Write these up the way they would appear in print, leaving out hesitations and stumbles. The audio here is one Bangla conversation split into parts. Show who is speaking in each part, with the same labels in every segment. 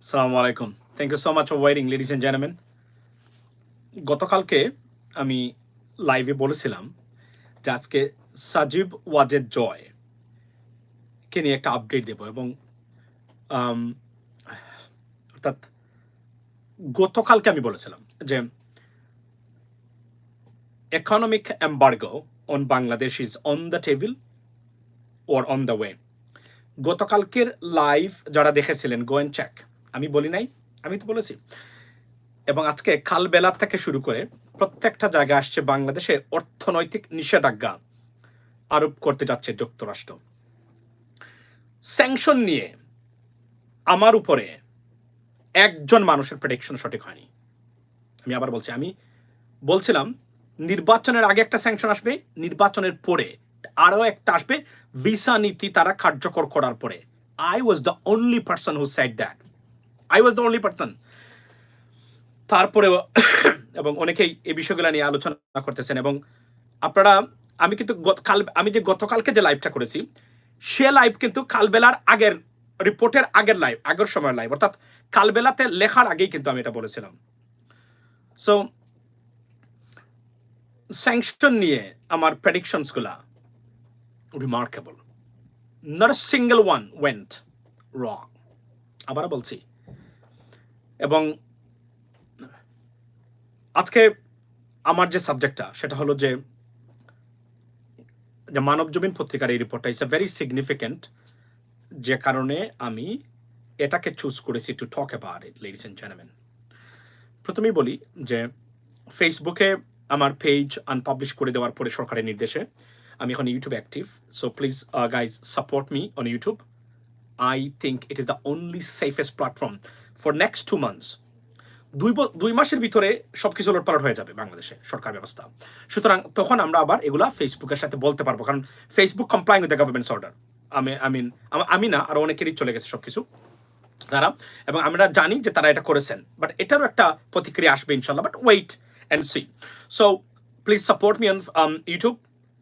Speaker 1: Assalamu alaikum. Thank you so much for waiting, ladies and gentlemen. গতকালকে আমি লাইভে বলেছিলাম যে আজকে সাজিব ওয়াজেদ জয় কে নিয়ে একটা আপডেট দেব এবং অর্থাৎ গতকালকে আমি বলেছিলাম যে economic embargo on Bangladesh is on the table or on the way. গতকালকের লাইভ যারা দেখেছিলেন গো এন্ড চেক, আমি বলি নাই, আমি তো বলেছি। এবং আজকে কালবেলা থেকে শুরু করে প্রত্যেকটা জায়গায় আসছে বাংলাদেশে অর্থনৈতিক নিষেধাজ্ঞা আরোপ করতে যাচ্ছে যুক্তরাষ্ট্র। স্যাংশন নিয়ে আমার উপরে একজন মানুষের প্রেডিকশন সঠিক হয়নি। আমি আবার বলছি, আমি বলছিলাম নির্বাচনের আগে একটা স্যাংশন আসবে, নির্বাচনের পরে আরো একটা আসবে, ভিসা নীতি তারা কার্যকর করার পরে। I was the only person who said that, I was the only person. তারপরেও এবং অনেকেই এই বিষয়গুলো নিয়ে আলোচনা করতেছেন এবং আপনারা, আমি কিন্তু আমি যে গতকালকে যে লাইভটা করেছি সে লাইভ কিন্তু কালবেলার আগের রিপোর্টের আগের লাইভ, আগের সময়ের লাইভ, অর্থাৎ কালবেলাতে লেখার আগেই কিন্তু আমি এটা বলেছিলাম। সো স্যাংশন নিয়ে আমার প্রেডিকশনস গুলা remarkable, not a single one went রং। আবার বলছি, এবং আজকে আমার যে সাবজেক্টটা সেটা হলো যে মানবজমিন পত্রিকার এই রিপোর্টটা ইজ এ ভেরি সিগনিফিক্যান্ট, যে কারণে আমি এটাকে চুজ করেছি to talk about it, ladies and gentleman. প্রথমেই বলি যে ফেসবুকে আমার পেজ আনপাবলিশ করে দেওয়ার পরে সরকারের নির্দেশে আমি এখন YouTube active. So please guys support me on YouTube. I think it is the only safest platform for next 2 months। 2 মাসের ভিতরে সবকিছু লোটপালট হয়ে যাবে বাংলাদেশে সরকার ব্যবস্থা, সুতরাং তখন আমরা আবার এগুলা ফেসবুকের সাথে বলতে পারবো, কারণ Facebook complying with the government's order. আমি না, আরো অনেকেরই চলে গেছে সবকিছু তারা, এবং আমরা জানি যে তারা এটা করেছেন, বাট এটারও একটা প্রতিক্রিয়া আসবে ইনশাল্লাহ, but wait and see. So please support me on YouTube.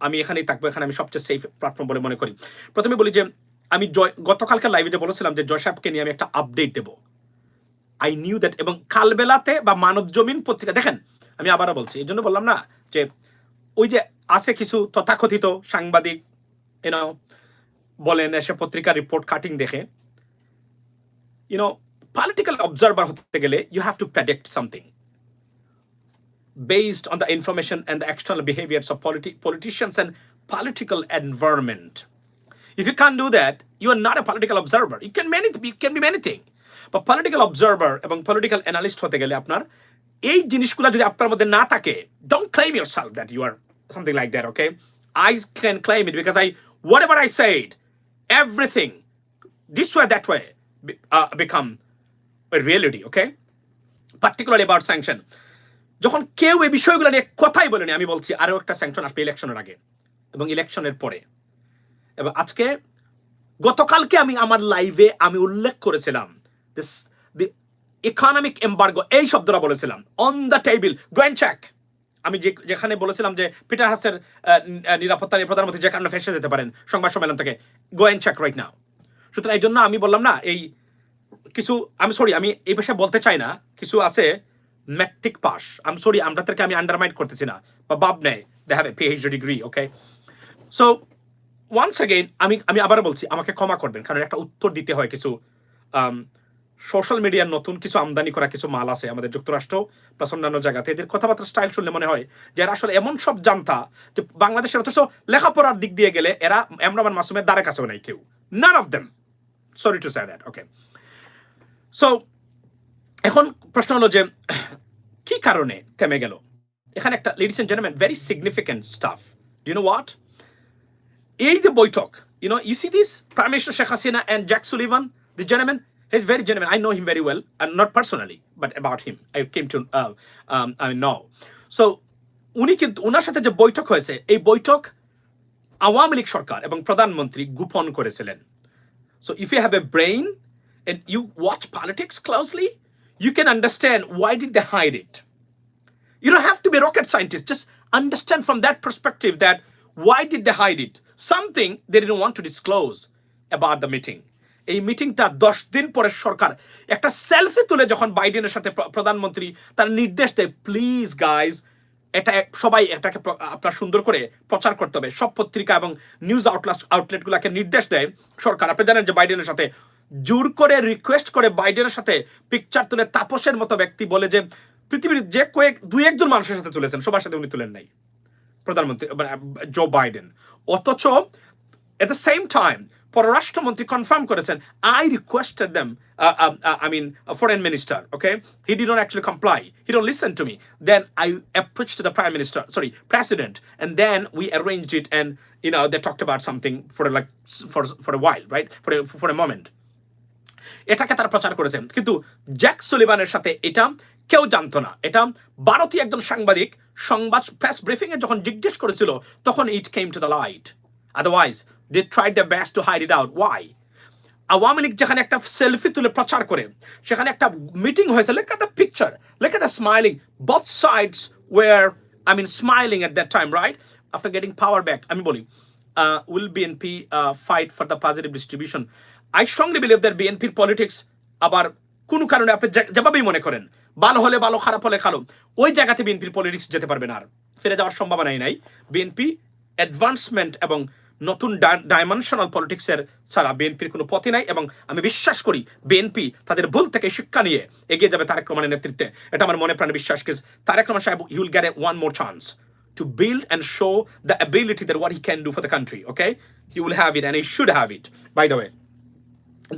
Speaker 1: আমি এখানেই থাকবো, এখানে আমি সবচেয়ে সেফ প্ল্যাটফর্ম বলে মনে করি। প্রথমে বলি যে আমি গতকালকে লাইভে যে বলেছিলাম যে জয় সাহেবকে নিয়ে আমি একটা আপডেট দেবো, আই নিউ দ্যাট। এবং কালবেলাতে বা মানবজমিন পত্রিকা, দেখেন আমি আবারও বলছি, এই জন্য বললাম না যে ওই যে আছে কিছু তথাকথিত সাংবাদিক বলেন এসে পত্রিকার রিপোর্ট কাটিং দেখে, পলিটিক্যাল অবজারভার হতে গেলে you have to predict something based on the information and the external behaviors of politicians and political environment. If you can't do that, you are not a political observer. You can be many things. But political observer এবং political analyst হতে গেলে আপনার এই জিনিসগুলো যদি আপনার মধ্যে না থাকে, don't claim yourself that you are something like that, okay? I can claim it because whatever I said, everything, this way, that way, become a reality, okay? Particularly about sanction. যখন কেউ এই বিষয়গুলো নিয়ে কথাই বলেনি, আমি বলছি আরো একটা স্যাংশন আসবে ইলেকশনের আগে এবং ইলেকশনের পরে। এবং আজকে গতকালকে আমি আমার লাইভে আমি উল্লেখ করেছিলাম দি ইকোনমিক এমবার্গো, এই শব্দটা বলেছিলাম, on the table, go and check. আমি যেখানে বলেছিলাম যে পিটার হাসের নিরাপত্তা নিয়ে প্রধানমন্ত্রী যে কারণে ফেসে যেতে পারেন সংবাদ সম্মেলন থেকে, go and check right now. সুতরাং এই জন্য আমি বললাম না, এই কিছু আমি এই ভাষায় বলতে চাই না, কিছু আছে ম্যাট্রিক পাস, আমরা তাদেরকে আমি আন্ডারমাইন করতেছি না, বা বাব নেই, they have a PhD degree, okay? So once again আমি আবার বলছি, আমাকে ক্ষমা করবেন, কারণ একটা উত্তর দিতে হয়। কিছু সোশ্যাল মিডিয়ার নতুন কিছু আমদানি করা কিছু মাল আছে আমাদের যুক্তরাষ্ট্র প্লাস অন্যান্য জায়গাতে, এদের কথাবার্তার স্টাইল শুনলে মনে হয় যে এরা আসলে এমন সব জানতা যে বাংলাদেশের, অথচ লেখাপড়ার দিক দিয়ে গেলে এরা এমরান মাসুমের দ্বারা কাছেও নাই কেউ, none of them, sorry to say that, okay? So এখন প্রশ্ন হলো যে কি কারণে থেমে গেল। এখানে একটা, ladies and gentleman, very significant stuff. Do you know what? এই যে বৈঠক, you see this Prime Minister Sheikh Hasina and Jack Sullivan, the gentleman, he's very gentleman. I know him very well, and not personally, but about him I came to I know. So উনি কিন্তু ওনার সাথে যে বৈঠক হয়েছে, এই বৈঠক আওয়ামী লীগ সরকার এবং প্রধানমন্ত্রী গোপন করেছিলেন। So if you have a brain and you watch politics closely, you can understand why did they hide it. You don't have to be a rocket scientist, just understand from that perspective that why did they hide it? Something they didn't want to disclose about the meeting. এই মিটিংটা 10 দিন পরে সরকার একটা সেলফি তুলে যখন বাইডেনের সাথে প্রধানমন্ত্রী তার নির্দেশ দেয়, প্লিজ গাইজ এটা সবাই এটাকে আপনার সুন্দর করে প্রচার করতে হবে, সব পত্রিকা এবং নিউজ আউটলেটগুলোকে নির্দেশ দেয় সরকার। আপনি জানেন যে বাইডেনের সাথে জোর করে রিকোয়েস্ট করে বাইডেনের সাথে পিকচার তুলে তাপসের মতো ব্যক্তি বলে যে পৃথিবীর যে দুই একজন মানুষের সাথে তুলেছেন, সবার সাথে উনি তুলেন নাই প্রধানমন্ত্রী জো বাইডেন। অথচ এট দ্য সেম টাইম পররাষ্ট্রমন্ত্রী কনফার্ম করেছেন, I requested them, I mean, foreign minister, okay? He did not actually comply. He don't listen to me. Then I approached the prime minister, sorry, president, and then we arranged it, and they talked about something for a while, right? For a moment. এটাকে তারা প্রচার করেছেন, কিন্তু জ্যাক সুলিভানের সাথে এটা কেউ জানতো না। এটা ভারতীয় একজন সাংবাদিক সংবাদ প্রেস ব্রিফিং এ যখন জিজ্ঞেস করেছিল তখন it came to the light. Otherwise they tried the best to hide it out. Why? Awami League যেখানে একটা সেলফি তুলে প্রচার করে, সেখানে একটা মিটিং হয়েছে, look at the picture, look at the smiling, both sides were, I mean, smiling at that time, right? After getting power back, আমি বলি, will BNP fight for the positive distribution? I strongly believe that BNPর পলিটিক্স আবার কোনো কারণে আপনি যেভাবেই মনে করেন, ভালো হলে ভালো, খারাপ হলে খারাপ, ওই জায়গাতে বিএনপির পলিটিক্স যেতে পারবে না, আর ফিরে যাওয়ার সম্ভাবনাই নাই। বিএনপি অ্যাডভান্সমেন্ট এবং নতুন ডাইমেনশনাল পলিটিক্সের ছাড়া বিএনপির কোনো পথই নাই, এবং আমি বিশ্বাস করি বিএনপি তাদের ভুল থেকে শিক্ষা নিয়ে এগিয়ে যাবে তারেক রহমানের নেতৃত্বে। এটা আমার মনে প্রাণে বিশ্বাস। তারেক রহমান সাহেব, he will get one more chance to build and show the ability that what he can do for the country, okay? He will have it, and he should have it, by the way.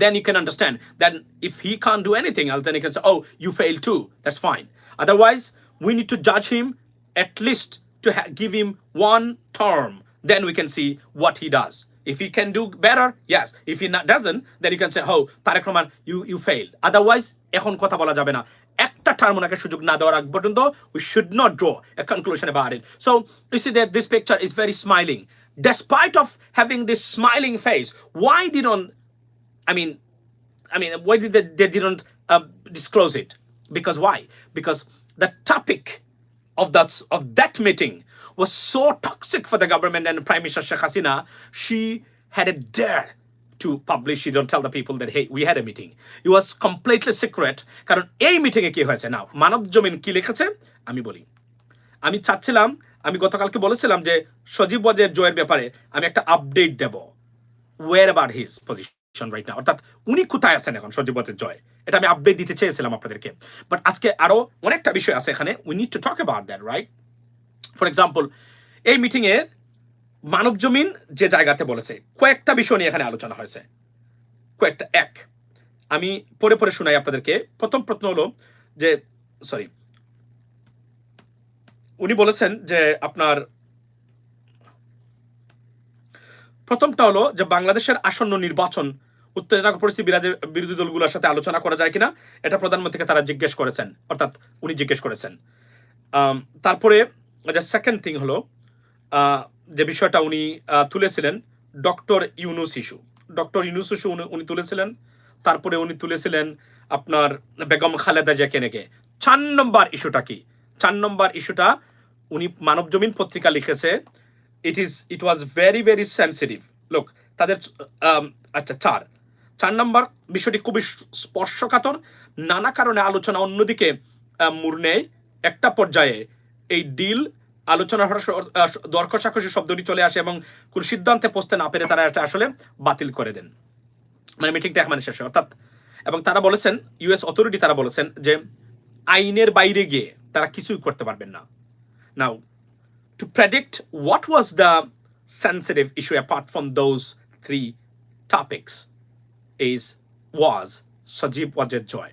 Speaker 1: Then you can understand that if he can't do anything else, then he can say, oh, you failed too. That's fine. Otherwise, we need to judge him, at least to give him one term. Then we can see what he does. If he can do better, yes. If he doesn't, then you can say, oh, Tarek Rahman, you failed. Otherwise, এখন কথা বলা যাবে না। একটা টার্ম ওনাকে সুযোগ না দেওয়ার আগ পর্যন্ত we should not draw a conclusion about it. So you see that this picture is very smiling. Despite of having this smiling face, why didn't why did they didn't disclose it? Because why? Because the topic of that meeting was so toxic for the government and Prime Minister Sheikh Hasina. She had a dare to publish. She don't tell the people that, hey, we had a meeting. It was completely secret. কারণ এই মিটিং এ কি হয়েছে না, মানব জমিন কি লিখেছে আমি বলি। আমি চাচ্ছিলাম, আমি গতকালকে বলেছিলাম যে সজীব ওয়াজের জয়ের ব্যাপারে আমি একটা আপডেট দেব, where about his position right now, অর্থাৎ উনি কোথায় আছেন এখন সজীব ওয়াজের জয়, এটা আমি আপডেট দিতে চেয়েছিলাম আপনাদেরকে। বাট আজকে আরো অনেকটা বিষয় আছে এখানে, we need to talk about that, right? For example, এই মিটিং এ মানব জমিন যে জায়গাতে বলেছে কয়েকটা বিষয় নিয়ে এখানে আলোচনা হয়েছে, কয়েকটা। আমি পরে পরে শোনাই আপনাদেরকে। প্রথম প্রশ্ন হলো যে, সরি, উনি বলেছেন যে আপনার প্রথমটা হলো যে বাংলাদেশের আসন্ন নির্বাচন উত্তেজনাকর পরিস্থিতি বিরোধী দলগুলোর সাথে আলোচনা করা যায় কিনা, এটা প্রধানমন্ত্রীকে তারা জিজ্ঞেস করেছেন, অর্থাৎ উনি জিজ্ঞেস করেছেন। তারপরে যে সেকেন্ড থিং হলো যে বিষয়টা উনি তুলেছিলেন ডক্টর ইউনুস ইস্যু, উনি তুলেছিলেন। তারপরে উনি তুলেছিলেন আপনার বেগম খালেদা জিয়াকে নেগে। 4 নম্বর ইস্যুটা কি? 4 নম্বর ইস্যুটা উনি মানব জমিন পত্রিকা লিখেছে, it was very very sensitive. লোক তাদের আচ্ছা 4 নম্বর বিষয়টি খুবই স্পর্শকাতর, নানা কারণে আলোচনা অন্যদিকে মোড় নেয়। একটা পর্যায়ে এই ডিল আলোচনা দর কষাকষি শব্দটি চলে আসে এবং কোন সিদ্ধান্তে পৌঁছতে না পেরে তারা এটা আসলে বাতিল করে দেন, মানে মিটিংটা মানে শেষ হয় অর্থাৎ। এবং তারা বলেছেন, ইউএস অথরিটি তারা বলেছেন যে আইনের বাইরে গিয়ে তারা কিছুই করতে পারবেন না। নাও to predict what was the sensitive issue apart from those 3 topics was সজীব ওয়াজের জয়।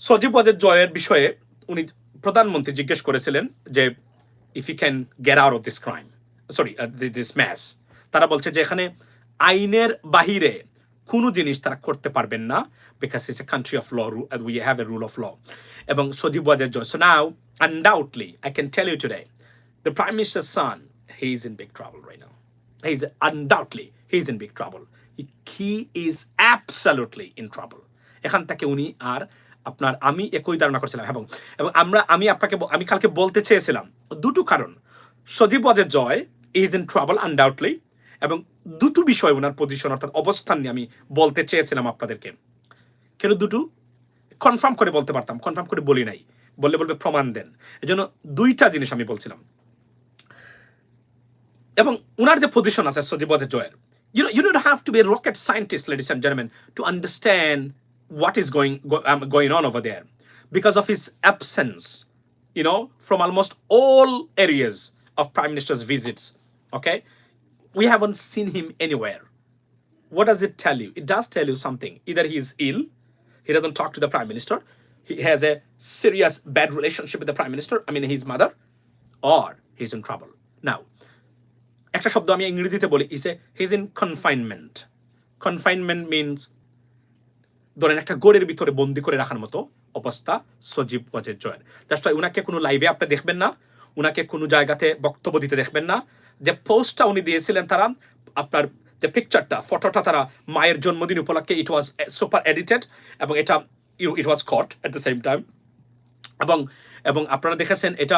Speaker 1: সজীব ওয়াজের জয়ের বিষয়ে উনি প্রধানমন্ত্রী জিজ্ঞেস করেছিলেন যে if you can get out of this crime, this mess. তারা বলছে যে এখানে আইনের বাহিরে কোনো জিনিস তারা করতে পারবেন না, because it's a country of law and we have a rule of law. এবং সজীব ওয়াজের জয়। So now undoubtedly I can tell you today, the Prime Minister's son, he is in big trouble right now. He's in big trouble. He is absolutely in trouble. এখান থেকে উনি আর আপনার আমি একই ধারণা করছিলাম এবং আমি কালকে বলতে চেয়েছিলাম দুটো কারণ। সজীব ওয়াজের জয় is in trouble undoubtedly, এবং দুটো বিষয় ওনার পজিশন অর্থাৎ অবস্থান নিয়ে আমি বলতে চেয়েছিলাম আপনাদেরকে। কেন দুটো? কনফার্ম করে বলতে পারতাম, কনফার্ম করে বলি নাই, বললে বলবে প্রমাণ দেন। এই জন্য দুইটা জিনিস আমি বলছিলাম। এবং উনার যে পজিশন আছে সজীব ওয়াজেদ জয়ের, you don't have to be a rocket scientist, ladies and gentlemen, to understand what is going on over there, because of his absence, from almost all areas of Prime Minister's visits. Okay, we haven't seen him anywhere. What does it tell you? It does tell you something. Either he is ill, he doesn't talk to the Prime Minister, he has a serious bad relationship with the Prime Minister, his mother, or he's in trouble. Now, একটা শব্দ আমি ইংরেজিতে বলি, he's in confinement. Confinement means ধরেন একটা গোড়ের ভিতরে বন্দি করে রাখার মতো অবস্থা সজীব ওয়াজেদ জয়ের। দ্যাটস ওয়াই উনাকে কোনো লাইভে আপনি দেখবেন না, উনাকে কোনো জায়গাতে বক্তব্য দিতে দেখবেন না। যে পোস্টটা উনি দিয়েছিলেন তারা, আপনার যে পিকচারটা, ফটোটা তারা মায়ের জন্মদিন উপলক্ষে, ইট ওয়াজ সুপার এডিটেড, এবং এটা ইট ওয়াজ কট এট দ্য সেম টাইম। এবং আপনারা দেখেছেন এটা,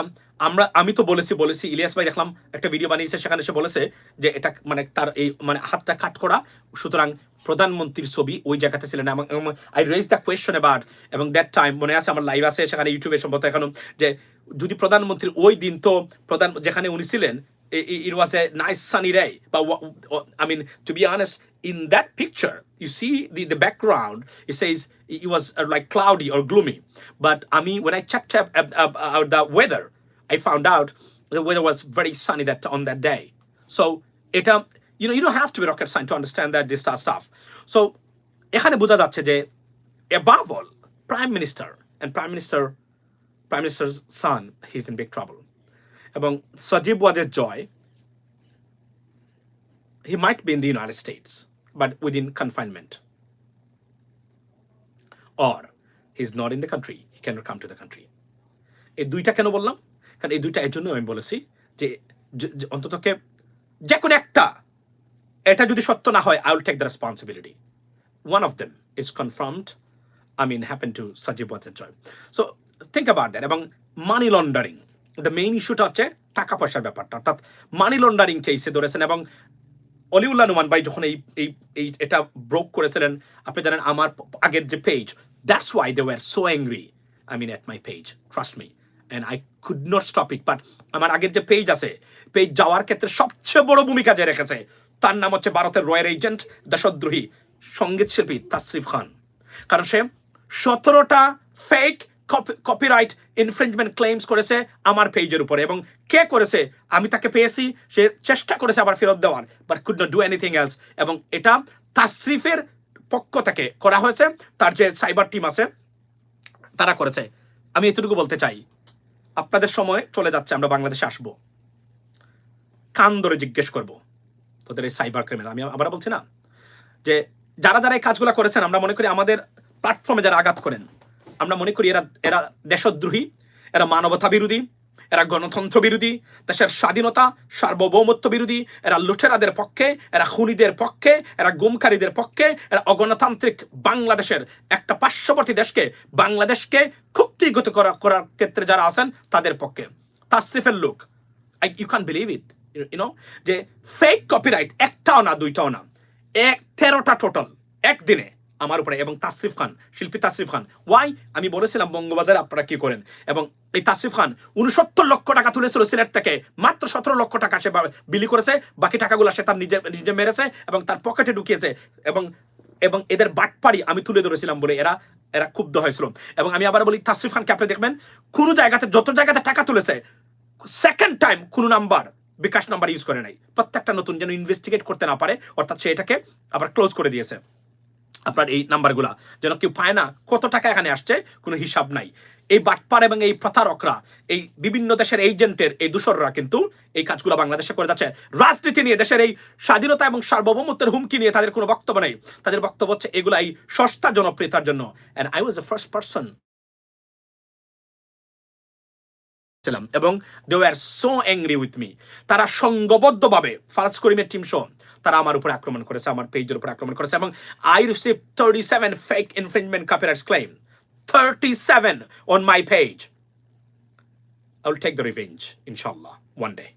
Speaker 1: আমি তো বলেছি ইলিয়াস ভাই দেখলাম একটা ভিডিও বানিয়েছে, সেখানে সে বলেছে যে এটা তার এই হাতটা কাট করা, সুতরাং প্রধানমন্ত্রীর ছবি ওই জায়গাতে ছিলেন। I raise the question about, এবং দ্যাট টাইম মনে আছে আমার লাইভ আছে সেখানে ইউটিউবে সম্ভবত এখন, যে যদি প্রধানমন্ত্রী ওই দিন তো যেখানে উনি ছিলেন, it was a nice sunny day, but to be honest, in that picture you see the background, it says it was like cloudy or gloomy, but when I checked out the weather, I found out the weather was very sunny on that day. So এটা you don't have to be rocket scientist to understand that this stuff. So এখানে বোঝা যাচ্ছে যে above all, prime minister's son, he's in big trouble. এবং Sajeeb Wazed Joy, he might be in the United States but within confinement, or he's not in the country, he cannot come to the country. এই দুইটা কেন বললাম? কারণ এই দুইটা এর জন্য আমি বলেছি যে অন্ততকে যে কোনো একটা, এটা যদি সত্য না হয়, I will take the responsibility. One of them is confirmed, happened to Sajeeb Wazed Joy. So think about that. এবং মানি লন্ডারিং, দ্য মেইন ইস্যুটা হচ্ছে টাকা পয়সার ব্যাপারটা, অর্থাৎ মানি লন্ডারিং কেসে ধরেছেন। এবং অলিউল্লাহ নুমান ভাই যখন এই এটা ব্রোক করেছিলেন, আপনি জানেন আমার আগের যে page, that's why they were so angry at my page, trust me, and I could not stop it. But আমার আগের যে পেজ আছে, পেজ যাওয়ার ক্ষেত্রে সবচেয়ে বড় ভূমিকা যে রেখেছে, তার নাম হচ্ছে ভারতের রয়্যাল এজেন্ট, দেশদ্রোহী সঙ্গীত শিল্পী তাসরিফ খান। কারণ সে 17টা ফেক কপিরাইট ইনফ্রিঞ্জমেন্ট ক্লেইমস করেছে আমার পেজের উপরে, এবং কে করেছে? আমি তাকে পেয়েছি, সে চেষ্টা করেছে আবার ফেরত দেওয়ার, but could not do anything else. এবং এটা তাসরিফের পক্ষ থেকে করা হয়েছে, তার যে সাইবার টিম আছে তারা করেছে। আমি এতটুকু বলতে চাই, আপনাদের সময় চলে যাচ্ছে, আমরা বাংলাদেশে আসব, কান ধরে জিজ্ঞেস করব তোদের এই সাইবার ক্রিমিনাল। আমি আবার বলছি না যে যারা এই কাজগুলো করেছেন, আমরা মনে করি আমাদের প্ল্যাটফর্মে যারা আঘাত করেন, আমরা মনে করি এরা দেশদ্রোহী, এরা মানবতা বিরোধী, এরা গণতন্ত্র বিরোধী, দেশের স্বাধীনতা সার্বভৌমত্ব বিরোধী, এরা লুটেরাদের পক্ষে, এরা খুনিদের পক্ষে, এরা গুমকারীদের পক্ষে, এরা অগণতান্ত্রিক বাংলাদেশের একটা পার্শ্ববর্তী দেশকে, বাংলাদেশকে কুক্ষিগত করার ক্ষেত্রে যারা আছেন তাদের পক্ষে। তাসরিফের লোক, ইউ ক্যান বিলিভ ইট, যে ফেক কপিরাইট একটাও না, দুইটাও না, 13টা টোটাল একদিনে আমার উপরে। এবং তাসরিফ খান, শিল্পী তাসরিফ খান, ওয়াই আমি বলেছিলাম বঙ্গবাজারে আপনারা কি করেন। এবং এই তাসরিফ খান 69 লক্ষ টাকা তুলেছিল সিলেট থেকে, মাত্র 17 লক্ষ টাকা সে বিলি করেছে, বাকি টাকাগুলো সে তার নিজে মেরেছে এবং তার পকেটে ঢুকিয়েছে। এবং এদের বাটপাড়ি আমি তুলে ধরেছিলাম বলে এরা ক্ষুব্ধ হয়েছিল। এবং আমি আবার বলি, তাসরিফ খানকে আপনি দেখবেন কোনো জায়গাতে, যত জায়গাতে টাকা তুলেছে, সেকেন্ড টাইম কোনো নাম্বার, বিকাশ নাম্বার ইউজ করে নাই, প্রত্যেকটা নতুন, যেন ইনভেস্টিগেট করতে না পারে, অর্থাৎ সে এটাকে আবার ক্লোজ করে দিয়েছে। আপনার এই নাম্বারগুলা যেন কেউ পায় না, কত টাকা এখানে আসছে কোনো হিসাব নাই। এই বাটপার এবং এই প্রতারকরা, এই বিভিন্ন দেশের এজেন্টের এই দূষররা কিন্তু এই কাজগুলো বাংলাদেশে করে যাচ্ছে। রাজনীতি নিয়ে, দেশের এই স্বাধীনতা এবং সার্বভৌমত্বের হুমকি নিয়ে তাদের কোনো বক্তব্য নেই। তাদের বক্তব্য হচ্ছে এগুলা এই সস্তা জনপ্রিয়তার জন্য। And I was the first person, এবং they were so angry with me. তারা সংঘবদ্ধভাবে, ফারাজ করিমের টিম সহ, তারা আমার উপরে আক্রমণ করেছে, আমার পেজের উপরে আক্রমণ করেছে। এবং I receive 37 fake infringement copyrights claim, 37 on my page. I will take the revenge, inshallah, one day.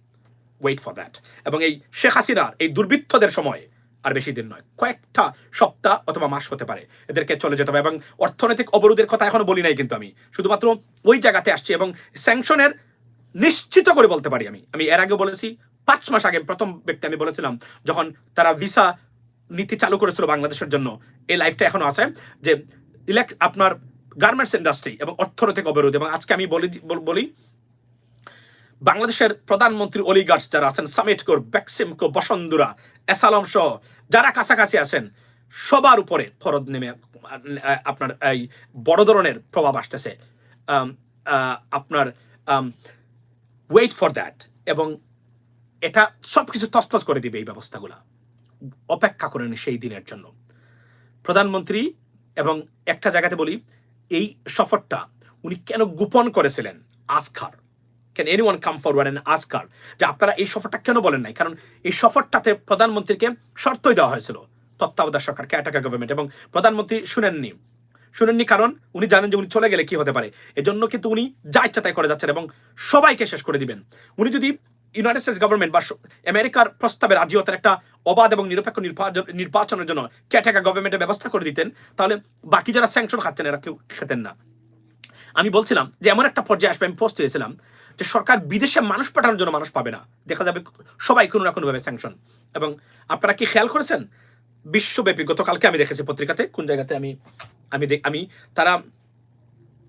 Speaker 1: Wait for that. এবং এই শেখ হাসিনার এই দুর্বৃত্তদের সময় আর বেশি দিন নয়, কয়েকটা সপ্তাহ অথবা মাস হতে পারে, এদেরকে চলে যেতে হবে। এবং অর্থনৈতিক অবরোধের কথা এখনো বলি নাই, কিন্তু আমি শুধুমাত্র ওই জায়গাতে আসছি। এবং স্যাংশনের নিশ্চিত করে বলতে পারি, আমি এর আগে বলেছি, 5 মাস আগে প্রথম ব্যক্তি আমি বলেছিলাম, যখন তারা ভিসা নীতি চালু করেছিল বাংলাদেশের জন্য, এই লাইফটা এখনো আছে, যে আপনার গার্মেন্টস ইন্ডাস্ট্রি এবং অর্থনৈতিক অবরোধ। এবং আজকে আমি বলি বাংলাদেশের প্রধানমন্ত্রী অলিগার্ডস যারা আছেন, সামিটকোর, বেক্সিমকো, বসুন্ধরা, এসালম সহ যারা কাছাকাছি আছেন, সবার উপরে ফরদ নেমে আপনার এই বড় ধরনের প্রভাব আসতেছে। আপনার ওয়েট ফর দ্যাট। এবং এটা সবকিছু তছনছ করে দিবে এই ব্যবস্থাগুলা। অপেক্ষা করেন সেই দিনের জন্য। প্রধানমন্ত্রী, এবং একটা জায়গাতে বলি, এই সফরটা উনি কেন গোপন করেছিলেন? আজকার can anyone come forward and ask যে আপনারা এই সফরটা কেন বলেন নাই? কারণ এই সফরটাতে প্রধানমন্ত্রীকে শর্তই দেওয়া হয়েছিল, তত্ত্বাবধায়ক সরকার, কেয়ারটেকার গভর্নমেন্ট, এবং প্রধানমন্ত্রী শুনেননি কারণ উনি জানেন যে উনি চলে গেলে কি হতে পারে। এজন্য কিন্তু উনি যা ইচ্ছা তাই করে যাচ্ছেন এবং সবাইকে শেষ করে দিবেন। উনি যদি ইউনাইটেড স্টেটস গভর্নমেন্ট বা আমেরিকার প্রস্তাবে রাজি হতেন একটা অবাধ এবং নিরপেক্ষ নির্বাচনের জন্য কেয়ারটেকার গভর্নমেন্টের ব্যবস্থা করে দিতেন, তাহলে বাকি যারা স্যাংশন খাচ্ছেন এরা কেউ খেতেন না। আমি বলছিলাম যে এমন একটা পর্যায়ে আসবে, আমি পোস্ট দিয়েছিলাম যে সরকার বিদেশে মানুষ পাঠানোর জন্য মানুষ পাবে না, দেখা যাবে সবাই কোনো না কোনোভাবে স্যাংশন। এবং আপনারা কি খেয়াল করেছেন বিশ্বব্যাপী, গতকালকে আমি দেখেছি পত্রিকাতে, কোন জায়গাতে আমি তারা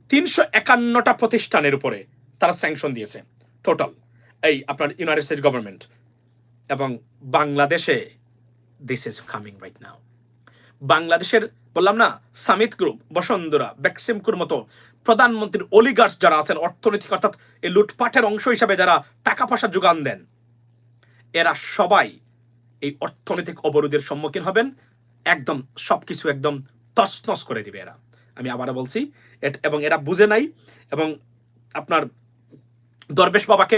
Speaker 1: 351টা প্রতিষ্ঠানের উপরে তারা স্যাংশন দিয়েছে টোটাল, এই আপনার ইউনাইটেড স্টেটস গভর্নমেন্ট। এবং বাংলাদেশে this is coming right now. বাংলাদেশের বললাম না, সামিট গ্রুপ, বসুন্ধরা, বেক্সিমকোর মতো প্রধানমন্ত্রীর অলিগার্স যারা আছেন, অর্থনৈতিক অর্থাৎ এই লুটপাটের অংশ হিসাবে যারা টাকা পয়সা যোগান দেন, এরা সবাই এই অর্থনৈতিক অবরোধের সম্মুখীন হবেন। একদম সবকিছু একদম তছনছ করে দিবে এরা। আমি আবারও বলছি, এবং এরা বুঝে নাই। এবং আপনার দরবেশ বাবাকে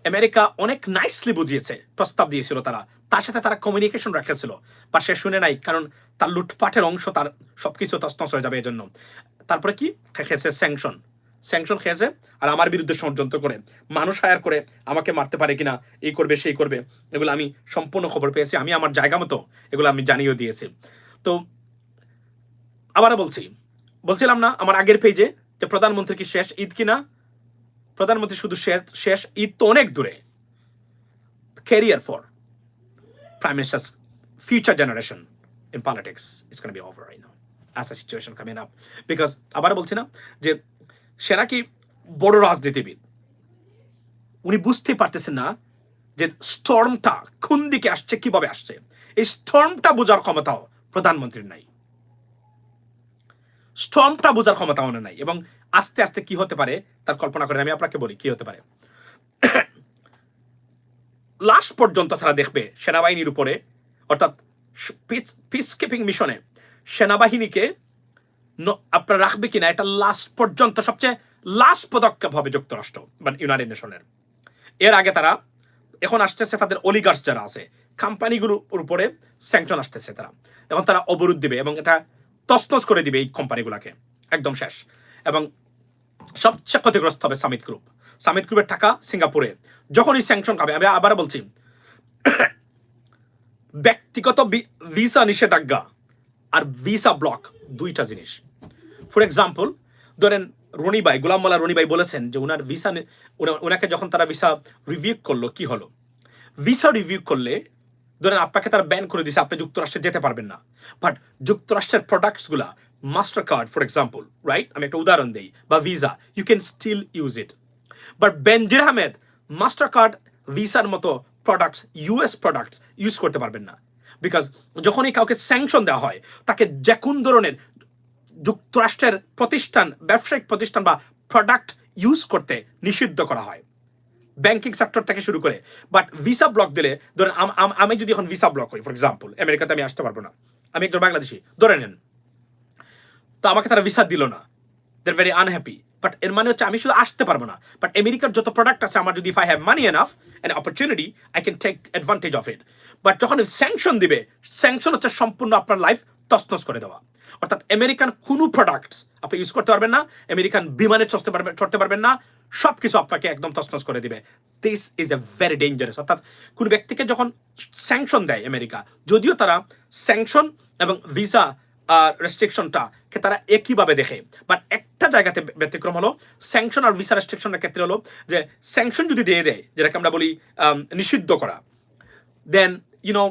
Speaker 1: আমেরিকা অনেক নাইসলি বুঝিয়েছে, প্রস্তাব দিয়েছিল তারা, তার সাথে তারা কমিউনিকেশন রাখেছিল, বা সে শুনে নাই, কারণ তার লুটপাটের অংশ, তার সবকিছু তছনছ হয়ে যাবে এজন্য। তারপরে কি খেয়েছে? স্যাংশন খেয়েছে, আর আমার বিরুদ্ধে ষড়যন্ত্র করে মানুষ হায়ার করে আমাকে মারতে পারে কিনা, এই করবে সেই করবে, এগুলো আমি সম্পূর্ণ খবর পেয়েছি। আমি আমার জায়গা মতো এগুলো আমি জানিয়েও দিয়েছি। তো আবারও বলছিলাম না আমার আগের পেজে যে প্রধানমন্ত্রী কি শেষ ঈদ কিনা? প্রধানমন্ত্রী শুধু শেষ ঈদ তো অনেক দূরে। Career for prime ministers future generation in politics is going to be over right now as a situation coming up, because আবার বলছি না যে সে নাকি বড় রাজনীতিবিদ, উনি বুঝতে পারতেছেন না যে স্টর্মটা কোন দিকে আসছে, কিভাবে আসছে। এই স্টর্মটা বোঝার ক্ষমতাও প্রধানমন্ত্রীর নাই, স্টর্মটা বোঝার ক্ষমতা ওনার নাই। এবং আস্তে আস্তে কি হতে পারে তার কল্পনা করেন। আমি আপনাকে বলি কি হতে পারে। লাস্ট পর্যন্ত তারা দেখবে সেনাবাহিনীর উপরে, অর্থাৎ পিস কিপিং মিশনে সেনাবাহিনীকে আপনারা রাখবে কিনা, এটা লাস্ট পর্যন্ত সবচেয়ে লাস্ট পদক্ষেপ হবে যুক্তরাষ্ট্র বা ইউনাইটেড নেশনের। এর আগে তারা এখন আসতেছে তাদের অলিগার্স যারা আছে, কোম্পানিগুলোর উপরে স্যাংশন আসতেছে, এখন তারা অবরোধ দিবে এবং এটা তছনছ করে দিবে এই কোম্পানিগুলোকে, একদম শেষ। এবং সবচেয়ে ক্ষতিগ্রস্ত হবে সামিট গ্রুপের টাকা সিঙ্গাপুরে যখনই স্যাংশন খাবে। আমি আবার বলছি, ব্যক্তিগত ভিসা নিষেধাজ্ঞা আর ভিসা ব্লক দুইটা জিনিস। ফর এক্সাম্পল ধরেন গোলাম মোল্লা রনি ভাই বলেছেন যে ওনার ভিসা, ওনাকে যখন তারা ভিসা রিভিউ করলো, কি হলো? ভিসা রিভিউ করলে ধরেন আপনাকে তারা ব্যান করে দিয়েছে, আপনি যুক্তরাষ্ট্রে যেতে পারবেন না। বাট যুক্তরাষ্ট্রের প্রোডাক্টসগুলা, Mastercard for example, right, আমি একটা উদাহরণ দিই, বা Visa, you can still use it. But Benazir Ahmed Mastercard, ভিসার মতো প্রোডাক্টস, ইউএস প্রোডাক্টস ইউজ করতে পারবেন না। বিকজ যখনই কাউকে স্যাংশন দেওয়া হয়, তাকে যে কোন ধরনের যুক্তরাষ্ট্রের প্রতিষ্ঠান, ব্যবসায়িক প্রতিষ্ঠান বা প্রোডাক্ট ইউজ করতে নিষিদ্ধ করা হয়, ব্যাংকিং সেক্টর থেকে শুরু করে। বাট ভিসা ব্লক দিলে, ধরেন আমি যদি এখন ভিসা ব্লক হই, ফর এক্সাম্পল আমেরিকাতে আমি আসতে পারবো না, আমি একজন বাংলাদেশি ধরে নেন, তো আমাকে তারা ভিসা দিল না, দে আর ভেরি আনহ্যাপি। বাট এর মানে হচ্ছে আমি শুধু আসতে পারবো না, বাট আমেরিকার যত প্রোডাক্ট আছে আমার যদি, if I have money enough and opportunity, I can take advantage of it. But যখন স্যাংশন দিবে, স্যাংশন হচ্ছে সম্পূর্ণ আপনার লাইফ তছনছ করে দেওয়া। অর্থাৎ আমেরিকান কোনো প্রোডাক্টস আপনি ইউজ করতে পারবেন না, আমেরিকান বিমানে চড়তে পারবেন না, সব কিছু আপনাকে একদম তছনছ করে দিবে। This is a very dangerous. অর্থাৎ কোনো ব্যক্তিকে যখন স্যাংশন দেয় আমেরিকা, যদিও তারা স্যাংশন এবং ভিসা রেস্ট্রিকশনটাকে তারা একইভাবে দেখে, বাট একটা জায়গাতে ব্যতিক্রম হলো স্যাংশন আর ভিসা রেস্ট্রিকশনের ক্ষেত্রে হলো যে স্যাংশন যদি দিয়ে দেয়, যেটাকে আমরা বলি নিষিদ্ধ করা, then you know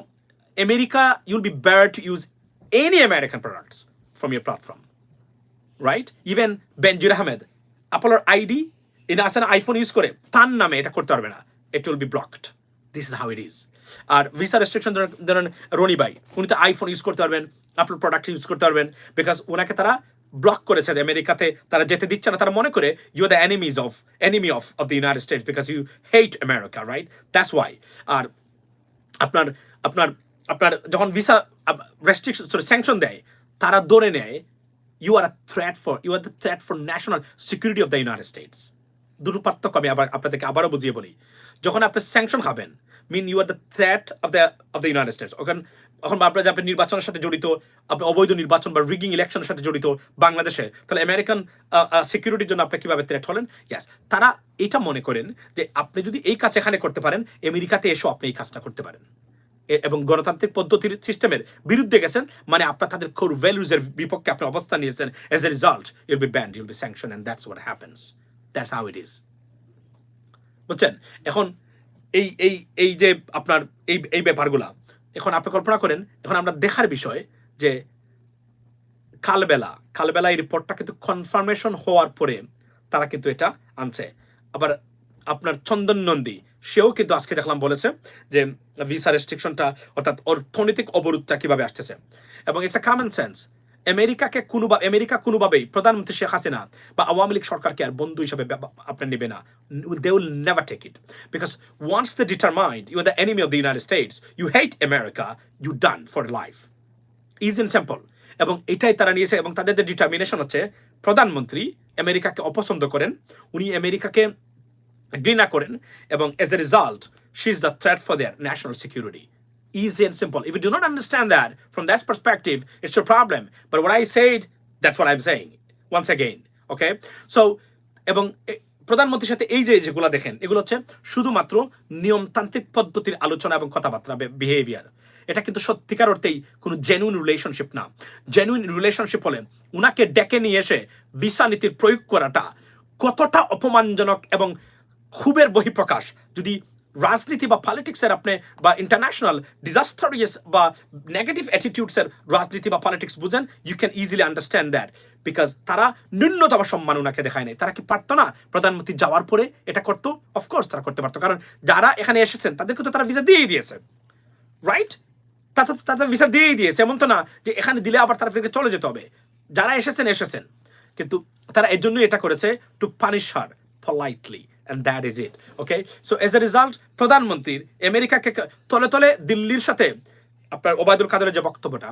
Speaker 1: America, you'll be barred to use any American products from your platform, right? Even Benjir Ahmed, আপনার আইডি এটা আছে না, আইফোন ইউজ করে তার নামে এটা করতে পারবে না, it will be blocked. This is how it is. আর ভিসা রেস্ট্রিকশন ধরেন রনি ভাই, উনি তো আইফোন ইউজ করতে পারবেন, আপনার প্রোডাক্ট ইউজ করতে পারবেন, বিকজ ওনাকে তারা ব্লক করেছে আমেরিকাতে, তারা যেতে দিচ্ছে না, তারা মনে করে you are the enemy of the United States because you hate America, right? That's why. আর আপনার আপনার আপনার যখন ভিসা রেস্ট্রিকশন স্যাংশন দেয়, তারা ধরে নেয় you are the threat for national security of the United States. দুটো পার্থক্য আমি আপনাদেরকে আবারও বুঝিয়ে বলি। যখন আপনি স্যাংশন খাবেন, mean you are the threat of the United States. এখন আপনার আপনি নির্বাচনের সাথে জড়িত, আপনি অবৈধ নির্বাচন বা রিগিং ইলেকশনের সাথে জড়িত বাংলাদেশে, তাহলে আমেরিকান সিকিউরিটির জন্য আপনি কিভাবে থ্রেট হলেন? ইয়াস, তারা এটা মনে করেন যে আপনি যদি এই কাজ এখানে করতে পারেন, আমেরিকাতে এসেও আপনি এই কাজটা করতে পারেন, এবং গণতান্ত্রিক পদ্ধতির সিস্টেমের বিরুদ্ধে গেছেন, মানে আপনার তাদের কোর ভ্যালুজের বিপক্ষে আপনি অবস্থান নিয়েছেন। As a result you'll be banned, you'll be sanction, and that's what happens. That's how it is, বুঝছেন? এখন এই এই এই যে আপনার এই ব্যাপারগুলা এখন আপনি কল্পনা করেন, এখন আমরা দেখার বিষয় যে কালবেলা এই রিপোর্টটা কিন্তু কনফার্মেশন হওয়ার পরে তারা কিন্তু এটা আনছে। আবার আপনার চন্দন নন্দী, সেও কিন্তু আজকে দেখলাম বলেছে যে ভিসা রেস্ট্রিকশনটা অর্থাৎ অর্থনৈতিক অবরোধটা কিভাবে আসতেছে, এবং it's a common sense. America কোনোভাবেই প্রধানমন্ত্রী শেখ হাসিনা বা আওয়ামী লীগ সরকারকে আর বন্ধু হিসাবে আপনার নেবে না। They will never take it, because once they determined you are the enemy of the United States, you hate America, you done for life. Is in simple. এবং এটাই তারা নিয়েছে, এবং তাদের যে ডিটারমিনেশন হচ্ছে, প্রধানমন্ত্রী আমেরিকাকে অপছন্দ করেন, উনি আমেরিকাকে ঘৃণা করেন, এবং age a result she is the threat for their national security. Easy and simple. If you do not understand that from that perspective, it's your problem. But what I said, that's what I'm saying. Once again, okay? So, এবং প্রধানমন্ত্রীর সাথে এই যেগুলো দেখেন, এগুলো হচ্ছে শুধুমাত্র নিয়মতান্ত্রিক পদ্ধতির আলোচনা এবং কথাবার্তা, বিহেভিয়ার। এটা কিন্তু সত্যিকার অর্থেই কোনো জেনুইন রিলেশনশিপ না। জেনুইন রিলেশনশিপ হলে উনাকে ডেকে নিয়ে এসে ভিসা নীতির প্রয়োগ করাটা কতটা অপমানজনক এবং ক্ষোভের বহিঃপ্রকাশ। যদি রাজনীতি বা পলিটিক্সের আপনি বা ইন্টারন্যাশনাল ডিজাস্টারিয়াস বা নেগেটিভ অ্যাটিটিউডসের রাজনীতি বা পলিটিক্স বুঝেন, you can easily understand that, because তারা ন্যূনতম সম্মান ওনাকে দেখায় নাই। তারা কি পারতো না প্রধানমন্ত্রী যাওয়ার পরে এটা করতো? অফকোর্স তারা করতে পারতো, কারণ যারা এখানে এসেছেন তাদেরকে তো তারা ভিসা দিয়েই দিয়েছে, রাইট? তাদের ভিসা দিয়েই দিয়েছে, এমন তো না যে এখানে দিলে আবার তাদেরকে চলে যেতে হবে। যারা এসেছেন, কিন্তু তারা এর জন্যই এটা করেছে, two punish her politely, and that is it. Okay, so as a result, প্রধানমন্ত্রীর আমেরিকাকে তলে তলে দিল্লির সাথে আপনার ওবায়দুল কাদেরের যে বক্তব্যটা,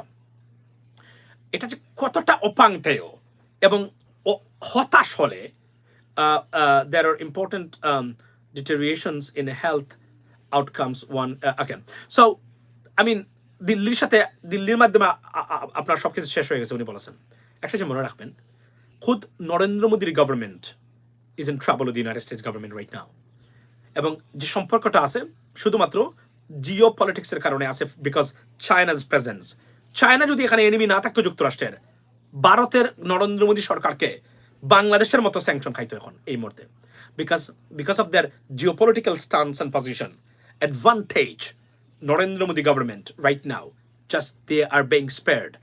Speaker 1: এটা যে কতটা অপাংতেয় এবং হতাশ হলে there are important deteriorations in health outcomes. Okay, so I mean দিল্লির মাধ্যমে আপনার সবকিছু শেষ হয়ে গেছে উনি বলেছেন। একটা যে মনে রাখবেন, খুদ নরেন্দ্র মোদীর government is in trouble with the United States government right now. এবং যে সম্পর্কটা আছে শুধুমাত্র জিও পলিটিক্সের কারণে আছে, বিকজ চায়না's presence. চায়না যদি এখানে এনিমি না থাকতো যুক্তরাষ্ট্রের, ভারতের নরেন্দ্র মোদী সরকারকে বাংলাদেশের মতো স্যাংশন খাইতো এখন এই মুহূর্তে, because of their geopolitical stance and position advantage. Narendra Modi government right now just they are being spared.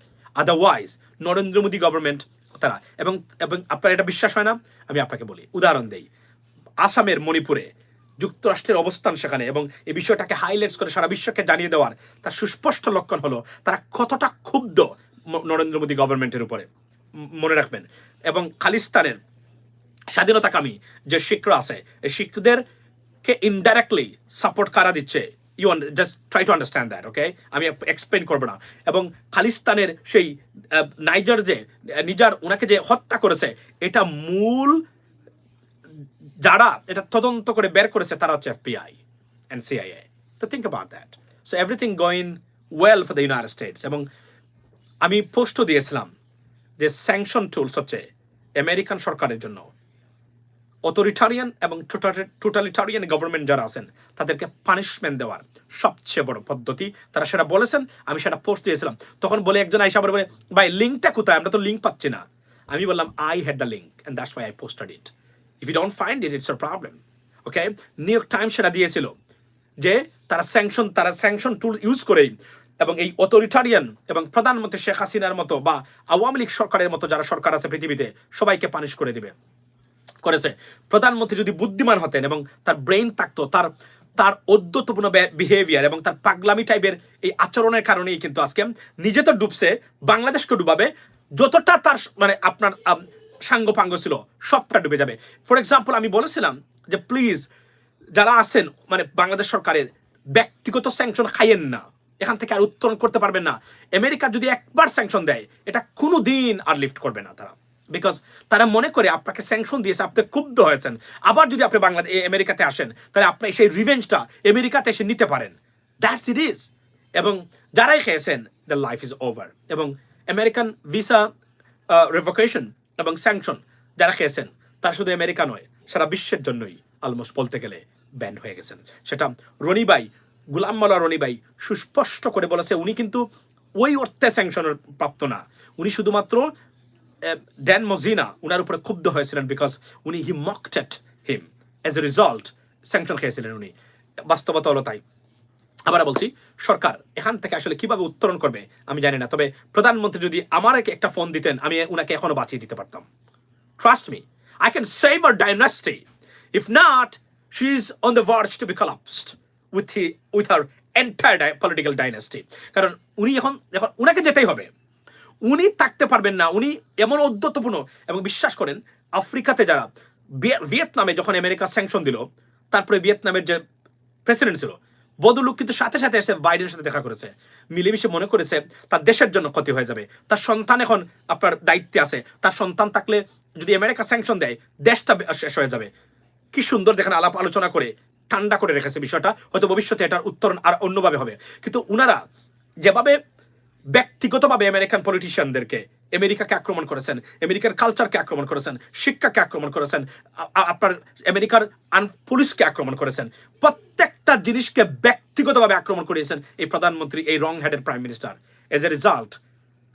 Speaker 1: Otherwise Narendra Modi government তারা এবং আপনার এটা বিশ্বাস হয় না, আমি আপনাকে বলি, উদাহরণ দেই। আসামের মণিপুরে যুক্তরাষ্ট্রের অবস্থান সেখানে, এবং এই বিষয়টাকে হাইলাইটস করে সারা বিশ্বকে জানিয়ে দেওয়ার তার সুস্পষ্ট লক্ষণ হলো তারা কতটা ক্ষুব্ধ নরেন্দ্র মোদী গভর্নমেন্টের উপরে। মনে রাখবেন, এবং খালিস্তানের স্বাধীনতাকামী যে শিখরা আছে, এই শিখদেরকে ইনডাইরেক্টলি সাপোর্ট কারা দিচ্ছে, you just try to understand that, okay? আমি এক্সপ্লেন করব না। এবং খালিস্তানের সেই নাইজার যে নিজার ওনাকে যে হত্যা করেছে, এটা মূল যারা এটা তদন্ত করে বের করেছে তারা হচ্ছে FBI and CIA. So think about that. So everything going well for the United States. এবং আমি পোস্টও দিয়েছিলাম যে স্যাংশন টুলস হচ্ছে আমেরিকান সরকারের জন্য অথরিটারিয়ান এবং টোটালিটারিয়ান গভর্নমেন্ট যারা আছেন তাদেরকে পানিশমেন্ট দেওয়ার সবচেয়ে বড় পদ্ধতি। তারা সেটা বলেছেন, আমি সেটা পোস্ট দিয়েছিলাম। তখন বলে একজন আইসা বলে, ভাই লিঙ্কটা কোথায়, আমরা তো লিঙ্ক পাচ্ছি না। আমি বললাম, I had the link and that's why I posted it. If you don't find it, it's a problem. Okay, New York Times সেটা দিয়েছিল যে তারা স্যাংশন টুল ইউজ করেই এবং এই অথরিটারিয়ান এবং প্রধানমন্ত্রী শেখ হাসিনার মতো বা আওয়ামী লীগ সরকারের মতো যারা সরকার আছে পৃথিবীতে সবাইকে পানিশ করে দিবে করেছে। প্রধানমন্ত্রী যদি বুদ্ধিমান হতেন এবং তার ব্রেইন থাকতো, তার ঔদ্ধত্যপূর্ণ বিহেভিয়ার এবং তার পাগলামি টাইপের এই আচরণের কারণেই কিন্তু আজকে নিজে তো ডুবছে, বাংলাদেশকে ডুবাবে। যতটা তার মানে আপনার সাঙ্গপাঙ্গ ছিল সবটা ডুবে যাবে। ফর এক্সাম্পল, আমি বলেছিলাম যে প্লিজ যারা আছেন মানে বাংলাদেশ সরকারের, ব্যক্তিগত স্যাংশন খাইয়েন না, এখান থেকে আর উত্তরণ করতে পারবেন না। আমেরিকা যদি একবার স্যাংশন দেয়, এটা কোনো দিন আর লিফট করবে না তারা, বিকজ তারা মনে করে আপনাকে স্যাংশন দিয়েছে, আপনি ক্ষুব্ধ হয়েছেন, আবার যদি আপনি আমেরিকাতে আসেন তাহলে আপনি সেই রিভেঞ্জটা আমেরিকাতে এসে নিতে পারেন। That's it is. এবং যারাই খেয়েছেন, দ্য লাইফ ইজ ওভার। এবং আমেরিকান ভিসা রেভোকেশন এবং স্যাংশন যারা খেয়েছেন, তারা শুধু আমেরিকা নয়, সারা বিশ্বের জন্যই অলমোস্ট বলতে গেলে ব্যান হয়ে গেছেন। সেটা রনি ভাই, গুলাম মাওলা রনি ভাই সুস্পষ্ট করে বলেছে, উনি কিন্তু ওই অর্থে স্যাংশনের প্রাপ্ত না, উনি শুধুমাত্র ড্যান মজিনা উনার উপরে ক্ষুব্ধ হয়েছিলেন, বিকজ উনি হি মকটেড হিম, এজ এ রিজাল্ট স্যাংশন খেয়েছিলেন উনি। বাস্তবতা হলো তাই। আবার বলছি, সরকার এখান থেকে আসলে কিভাবে উত্তরণ করবে আমি জানি না, তবে প্রধানমন্ত্রী যদি আমার একটা ফোন দিতেন, আমি উনাকে এখনো বাঁচিয়ে দিতে পারতাম। Trust me, I can save our dynasty. If not, she is on the verge to be collapsed with her entire political dynasty. কারণ উনি এখন উনাকে যেতেই হবে, উনি থাকতে পারবেন না। উনি এমন ঔদ্ধত্যপূর্ণ, এবং বিশ্বাস করেন আফ্রিকাতে যারা ভিয়েতনামে যখন আমেরিকা স্যাংশন দিল, তারপরে ভিয়েতনামের যে প্রেসিডেন্ট ছিল বদলুক কিন্তু সাথে সাথে এসে বাইডেনের সাথে দেখা করেছে, মিলেমিশে মনে করেছে তার দেশের জন্য ক্ষতি হয়ে যাবে। তার সন্তান এখন আপনার দায়িত্বে আছে, তার সন্তান থাকলে যদি আমেরিকা স্যাংশন দেয় দেশটা শেষ হয়ে যাবে। কি সুন্দর দেখেন আলাপ আলোচনা করে ঠান্ডা করে রেখেছে বিষয়টা। হয়তো ভবিষ্যতে এটার উত্তরণ আর অন্যভাবে হবে, কিন্তু উনারা যেভাবে ব্যক্তিগতভাবে আমেরিকান পলিটিশিয়ানদেরকে, আমেরিকাকে আক্রমণ করেছেন, আমেরিকার কালচারকে আক্রমণ করেছেন, শিক্ষাকে আক্রমণ করেছেন, আপনার আমেরিকার পুলিশকে আক্রমণ করেছেন, প্রত্যেকটা জিনিসকে ব্যক্তিগতভাবে আক্রমণ করিয়েছেন এই প্রধানমন্ত্রী, এই wrong headed prime minister. As a result,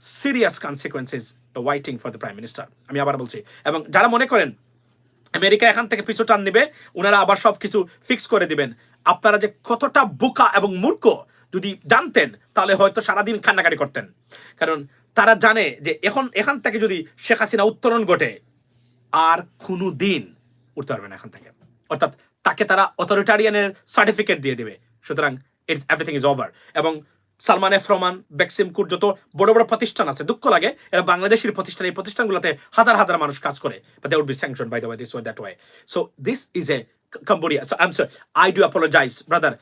Speaker 1: serious consequences waiting for the prime minister. আমি আবার বলছি, এবং যারা মনে করেন আমেরিকা এখান থেকে পিছু টান নেবে, ওনারা আবার সব কিছু ফিক্স করে দিবেন, আপনারা যে কতটা বোকা এবং মূর্খ যদি জানতেন, তাহলে হয়তো সারাদিন কান্নাকাটি করতেন। কারণ তারা জানে যে এখান থেকে যদি শেখ হাসিনা উত্তরণ ঘটে, আর কোনো দিন উঠতে পারবে না এখান থেকে, অর্থাৎ তাকে তারা অথরিটারিয়ানের সার্টিফিকেট দিয়ে দেবে। সুতরাং ইটস এভরিথিং ইজ ওভার। এবং সালমান এফ রহমান, বেক্সিমকুর যত বড় বড় প্রতিষ্ঠান আছে, দুঃখ লাগে এরা বাংলাদেশের প্রতিষ্ঠান, এই প্রতিষ্ঠানগুলোতে হাজার হাজার মানুষ কাজ করে, but they would be sanctioned by the way, this way, that way. So this is a Cambodia. So I'm sorry, I do apologize, brother.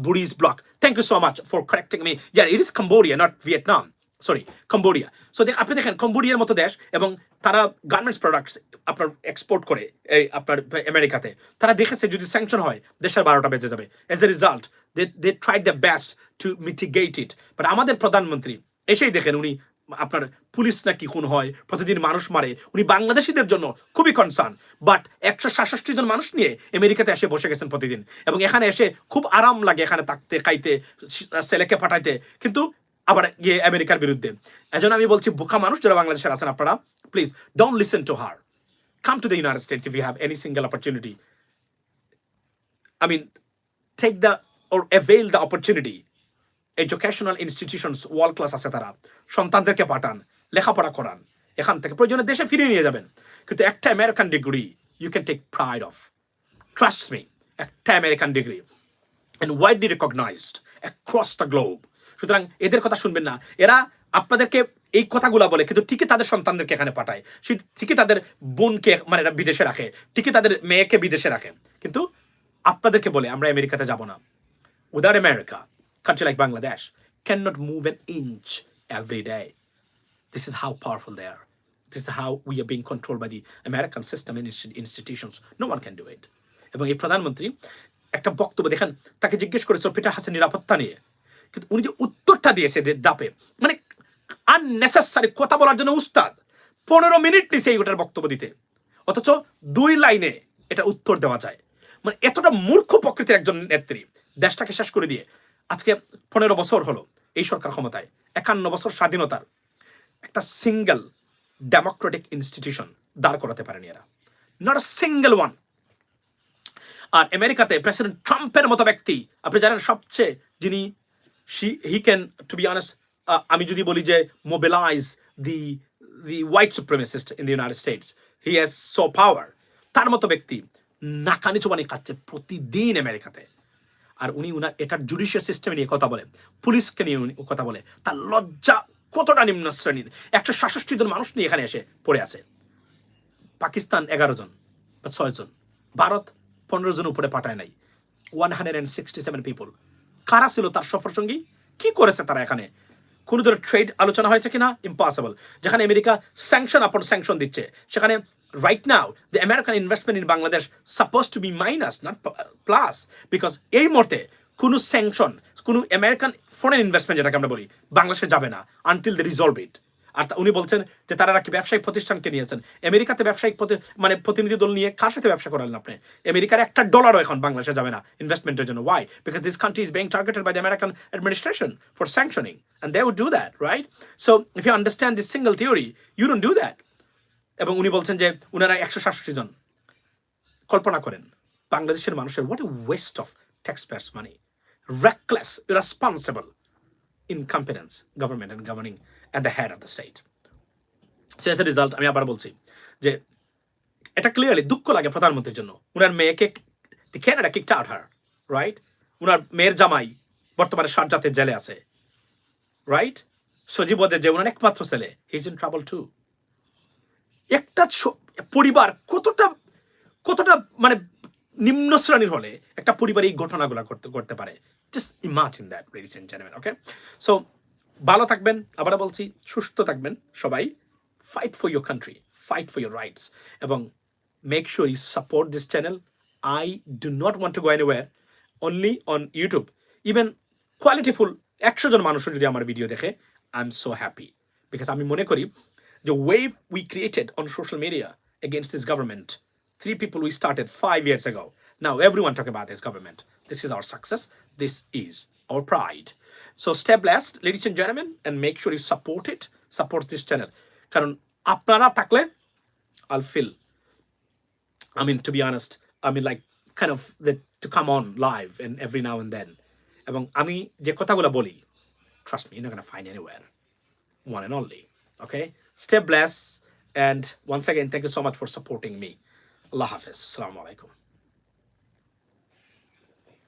Speaker 1: Buri's block. Thank you so much for correcting me. Yeah, it is Cambodia, not Vietnam. Sorry, Cambodia. So আপনি দেখেন কম্বোডিয়ার মতো দেশ, এবং তারা গার্মেন্টস প্রোডাক্টস আপনার এক্সপোর্ট করে এই আপনার আমেরিকাতে। তারা দেখেছে যদি স্যাংশন হয় দেশের 12টা বেজে যাবে। Age a result they tried their best to mitigate it. But আমাদের প্রধানমন্ত্রী এসেই দেখেন উনি আপনার পুলিশ নাকি খুন হয়, প্রতিদিন মানুষ মারে, উনি বাংলাদেশিদের জন্য খুবই কনসার্ন, বাট 166 জন মানুষ নিয়ে আমেরিকাতে এসে বসে গেছেন প্রতিদিন, এবং এখানে এসে খুব আরাম লাগে এখানে থাকতে, খাইতে, ছেলেকে পাঠাইতে, কিন্তু আবার গিয়ে আমেরিকার বিরুদ্ধে। এজন্য আমি বলছি, বোকা মানুষ যারা বাংলাদেশের আছেন, আপনারা please don't listen to her, come to the United States if you have any single opportunity. I mean, take the or avail the opportunity. Educational institutions world class আছে, তারা সন্তানদেরকে পাঠান, লেখাপড়া করান, এখান থেকে প্রয়োজনে দেশে ফিরিয়ে নিয়ে যাবেন, কিন্তু একটা American degree you can take pride of, trust me, একটা American degree and widely recognised across the globe. সুতরাং এদের কথা শুনবেন না, এরা আপনাদেরকে এই কথাগুলো বলে, কিন্তু ঠিকই তাদের সন্তানদেরকে এখানে পাঠায়, ঠিকই তাদের বোনকে মানে এরা বিদেশে রাখে, ঠিকই তাদের মেয়েকে বিদেশে রাখে, কিন্তু আপনাদেরকে বলে আমরা আমেরিকাতে যাব না। Without America, country like Bangladesh cannot move an inch every day. This is how powerful they are. This is how we are being controlled by the American system and institutions. No one can do it. এবং এই প্রধানমন্ত্রী একটা বক্তব্য দেখেন, তাকে জিজ্ঞেস করেছিল পিটার হাসান নিরাপত্তা নিয়ে, কিন্তু উনি যে উত্তরটা দিয়েছে দাপে, মানে আননেসেসারি কথা বলার জন্য উস্তাদ। 15 মিনিট নিচে এইটার বক্তব্য দিতে, অথচ 2 লাইনে এটা উত্তর দেওয়া যায়। মানে এতটা মূর্খ প্রকৃতির একজন নেত্রী দেশটাকে শেষ করে দিয়ে আজকে 15 বছর হলো এই সরকার ক্ষমতায়, 51 বছর স্বাধীনতার একটা সিঙ্গেল ডেমোক্রেটিক ইনস্টিটিউশন দাঁড় করাতে পারেনি এরা, নট আ সিঙ্গেল ওয়ান। আর আমেরিকাতে প্রেসিডেন্ট ট্রাম্পের মতো ব্যক্তি, আপনি জানেন সবচেয়ে যিনি he can, to be honest, আমি যদি বলি যে mobilise the white supremacist in the United States, he has so power, তার মতো ব্যক্তি নাকানি চোবানি খাচ্ছে প্রতিদিন আমেরিকাতে। আর উনি উনার এটার জুডিশিয়াল সিস্টেম নিয়ে কথা বলেন, পুলিশকে নিয়ে উনি কথা বলে, তার লজ্জা কতটা নিম্ন শ্রেণীর। 166 জন মানুষ নিয়ে এখানে এসে পড়ে আছে। পাকিস্তান 11 জন বা 6 জন, ভারত 15 জন উপরে পাঠায় নাই। 167 পিপল। কারা ছিল তার সফর সঙ্গী? কি করেছে তারা এখানে? কোনো ধরনের ট্রেড আলোচনা হয়েছে কিনা? ইম্পসিবল। যেখানে আমেরিকা স্যাংশন আপন স্যাংশন দিচ্ছে, সেখানে right now the American investment in Bangladesh supposed to be minus, not plus, because এই মুহূর্তে কোনো স্যাংশন, কোনো আমেরিকান ফরেন ইনভেস্টমেন্ট যেটাকে আমরা বলি বাংলাদেশে যাবে না until they resolve it। আর উনি বলছেন যে তারা নাকি ব্যবসায়িক প্রতিষ্ঠানকে নিয়েছেন। আমেরিকাতে ব্যবসায়িক মানে প্রতিনিধি দল নিয়ে কার সাথে ব্যবসা করালেন আপনি? আমেরিকার $1 এখন বাংলাদেশে যাবে না ইনভেস্টমেন্টের জন্য। Why? Because this country is being targeted by the American administration for sanctioning, and they would do that, right? So if you understand this single theory, you don't do that. এবং উনি বলছেন যে উনারা 167 জন। কল্পনা করেন বাংলাদেশের মানুষের what a waste of taxpayers money, reckless, irresponsible incompetence government and governing at the head of the state. So as a result, আমি আবার বলছি যে এটা ক্লিয়ারলি দুঃখ লাগে প্রধানমন্ত্রীর জন্য। উনার মেয়েকে ক্যানাডা কিকড আউট হার, রাইট? উনার মেয়ের জামাই বর্তমানে শারজাতে জেলে আছে, রাইট? সজীব ওয়াজেদ যে উনার একমাত্র ছেলে, he is in trouble too. একটা পরিবার কতটা মানে নিম্ন শ্রেণীর হলে একটা পরিবার এই ঘটনাগুলো করতে পারে। Just imagine that, ladies and gentleman. Okay, so ভালো থাকবেন, আবার বলছি সুস্থ থাকবেন সবাই। Fight for your country, fight for your rights, এবং make sure you support this channel. I do not want to go anywhere, only on YouTube. Even qualityful 100 জন মানুষও যদি আমার ভিডিও দেখে, I am so happy, because আমি মনে করি the wave we created on social media against this government, 3 people we started 5 years ago, now everyone talking about this government. This is our success, this is our pride. So stay blessed, ladies and gentlemen, and make sure you support this channel, karon apnara thakle I'll feel, I mean, to be honest, I mean, like kind of to come on live and every now and then, ebong ami je kothagulo boli, trust me, you're not going to find anywhere, one and only. Okay, stay blessed, and once again thank you so much for supporting me. Allah Hafiz. Assalamu alaikum.